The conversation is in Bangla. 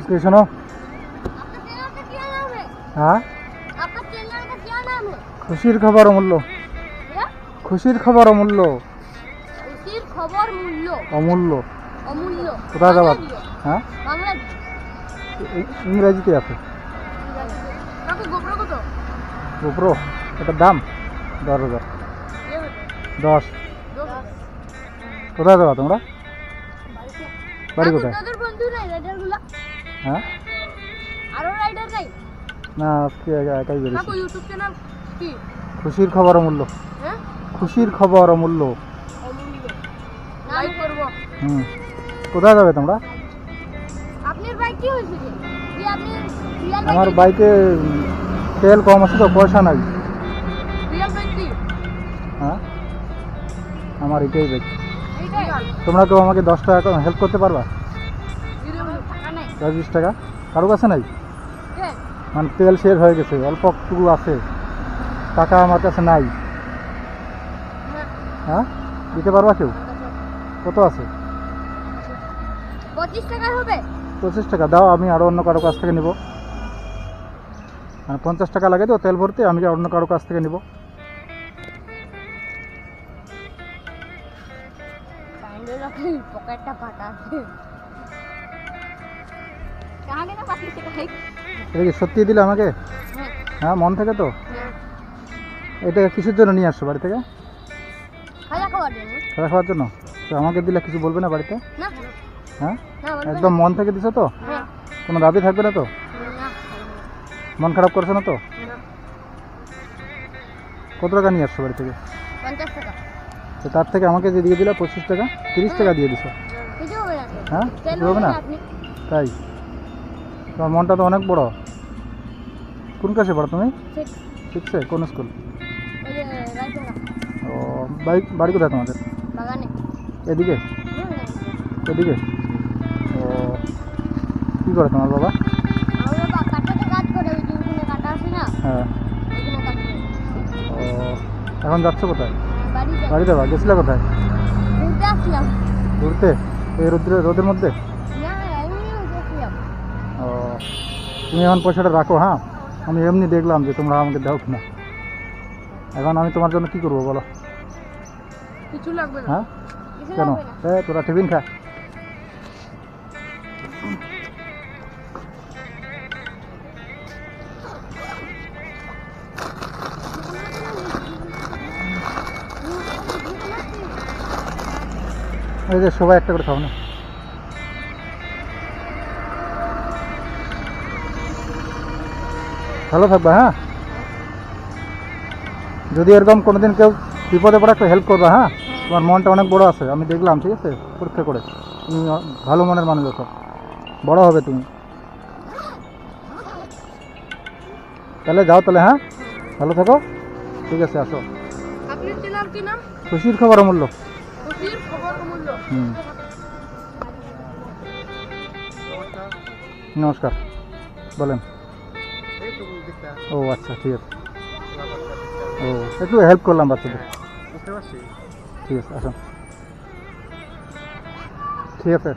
कि सुनो। आपका चैनल का क्या नाम है? हाँ आपका चैनल का क्या नाम है? खुशीर खबर अमूल्य। क्या? खुशीर खबर अमूल्य। खुशीर खबर मूल्य। अमूल्य अमूल्य। কোথায় যাবা? হ্যাঁ বাংলা ইংরেজিতে আছে। কাকু গোপ্রো কত? গোপ্রো এটার দাম 10,000। 10। কোথায় যাবা তোমরা? বাড়ি কোথায়? তোদের বন্ধু নাই রাইডারগুলো? হ্যাঁ আরো রাইডার নাই? না আজকে একাই বেরিয়েছি। কাকু ইউটিউব চ্যানেল কি? খুশির খবর অমূল্য। হ্যাঁ খুশির খবর অমূল্য। অমূল্য। লাইক করব। কোথায় যাবে তোমরা? আপনার বাইক কি হয়েছে যে? যে আপনি রিয়াল আমার বাইকে তেল কম আছে তো পয়সা নাই। রিয়াল বাইক কি? হ্যাঁ আমার এটাই বাইক। এইটাই? তোমরা কেউ আমাকে 10 টাকা হেল্প করতে পারবা? টাকা নাই। 20 টাকা কারো কাছে নাই? কে? মানে তেল শেষ হয়ে গেছে, অল্প একটু আছে, টাকা আমার কাছে নাই। হ্যাঁ দিতে পারবা কেউ? কত আছে? 25 টাকা হবে? 25 টাকা দাও, আমি আরও অন্য কারো কাছ থেকে নিব। মানে 50 টাকা লাগে তো তেল ভরতে, আমি অন্য কারো কাছ থেকে নিব। প্যান্ডেল রাখি পকেটটা ফাটা আছে। কাহা গেল 25 টাকা? এটা কি সত্যি দিলে আমাকে? হ্যাঁ হ্যাঁ মন থেকে তো? হ্যাঁ এটা কিসের জন্য নিয়ে আসছো বাড়ি থেকে? খাওয়া খাওয়ার জন্য। খাওয়া খাওয়ার জন্য? তো আমাকে দিলে কিছু বলবে না বাড়িতে? না হ্যাঁ না বলবো একদম মন থেকে দিছো তো? হ্যাঁ কোনো দাবি থাকবে না তো? না মন খারাপ করছো না তো? না কত টাকা নিয়ে আসছো বাড়ি থেকে? 50 টাকা। তো তার থেকে আমাকে যে দিয়ে দিলা 25 টাকা, 30 টাকা দিয়ে দিছো। কিছু হবে না তো। হ্যাঁ তেল কিছু হবে না? আপনি তাই তোমার মনটা তো অনেক বড়। কোন ক্লাসে পড়ো তুমি? ঠিক 6-এ? কোন স্কুল? ওই যে রাইডার ও বাড়ি কোথায় তোমাদের? বাগানে। এদিকে? এদিকে? ও কী করে তোমার বাবা? আমার বাবা কাটাতে কাজ করে, ওই যে ওখানে কাটা আছে না, হ্যাঁ ওখানে কাজ করে। ও এখন যাচ্ছ কোথায়? বাড়ি যাই। বাড়ি যাবা? গেছিলে কোথায়? ঘুরতে আসলাম। ঘুরতে? এই রোদের মধ্যে? না এমনি আসলাম। ও তুমি এখন পয়সাটা রাখো। হ্যাঁ আমি এমনি দেখলাম যে তোমরা আমাকে দাও কিনা। এখন আমি তোমার জন্য কী করবো বলো? কিছু লাগবে না। হ্যাঁ কিছু কেন? লাগবে না। তোরা টিফিন খা। এই যে সবাই একটা করে খাও না। ভালো থাকবা। হ্যাঁ যদি এরকম কোনোদিন কেউ বিপদে পড়ে একটু হেল্প করবা। হ্যাঁ তোমার মনটা অনেক বড় আছে, আমি দেখলাম, ঠিক আছে? পরীক্ষা করে তুমি ভালো মনের মানুষ আছো, বড় হবে তুমি। তাহলে যাও তাহলে। হ্যাঁ ভালো থাকো, ঠিক আছে আসো। আপনার চ্যানেল কি নাম? খুশির খবর অমূল্য। খুশির খবর অমূল্য। নমস্কার বলেন। ও আচ্ছা ঠিক আছে। ও একটু হেল্প করলাম বাচ্চাদের। ঠিক আছে আসুন। ঠিক আছে।